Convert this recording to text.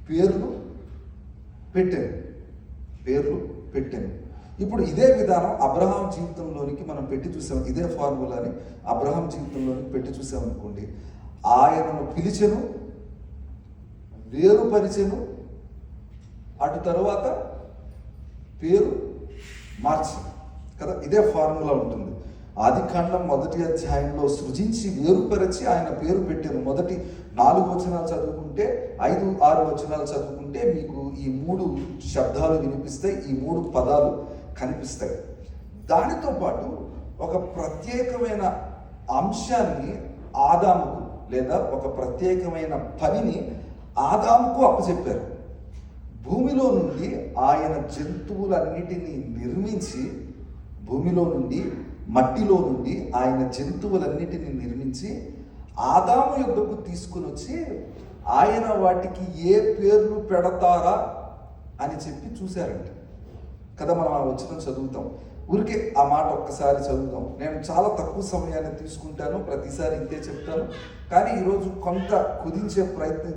పేర్లు పెట్టాను. ఇప్పుడు ఇదే విధానం అబ్రహాం జీవితంలోనికి మనం పెట్టి చూసాం. ఇదే ఫార్ములాని అబ్రహాం జీవితంలోనికి పెట్టి చూసామనుకోండి. ఆయనను పిలిచెను, వేరుపరిచెను, అటు తరువాత పేరు మార్చెను కదా. ఇదే ఫార్ములా ఉంటుంది. ఆదికాండం 1వ అధ్యాయంలో సృజించి వేరుపరిచి ఆయన పేరు పెట్టాను. మొదటి 4 వచనాలు చదువుకుంటే, 5, 6 వచనాలు చదువుకుంటే మీకు ఈ 3 శబ్దాలు వినిపిస్తాయి, ఈ 3 పదాలు కనిపిస్తాయి. దానితో పాటు ఒక ప్రత్యేకమైన అంశాన్ని ఆదాముకు, లేదా ఒక ప్రత్యేకమైన పనిని ఆదాముకు అప్పచెప్పారు. భూమిలో నుండి ఆయన జంతువులన్నిటినీ నిర్మించి, భూమిలో నుండి మట్టిలో నుండి ఆయన జంతువులన్నిటిని నిర్మించి ఆదాము యొద్దకు తీసుకుని వచ్చి ఆయన వాటికి ఏ పేర్లు పెడతారా అని చెప్పి చూశారంట కదా. మనం ఆ వచనం చదువుతాం. ఊరికే ఆ మాట ఒక్కసారి చదువుతాం. నేను చాలా తక్కువ సమయాన్ని తీసుకుంటాను, ప్రతిసారి ఇంతే చెప్తాను. కానీ ఈరోజు కొంత కుదించే ప్రయత్నం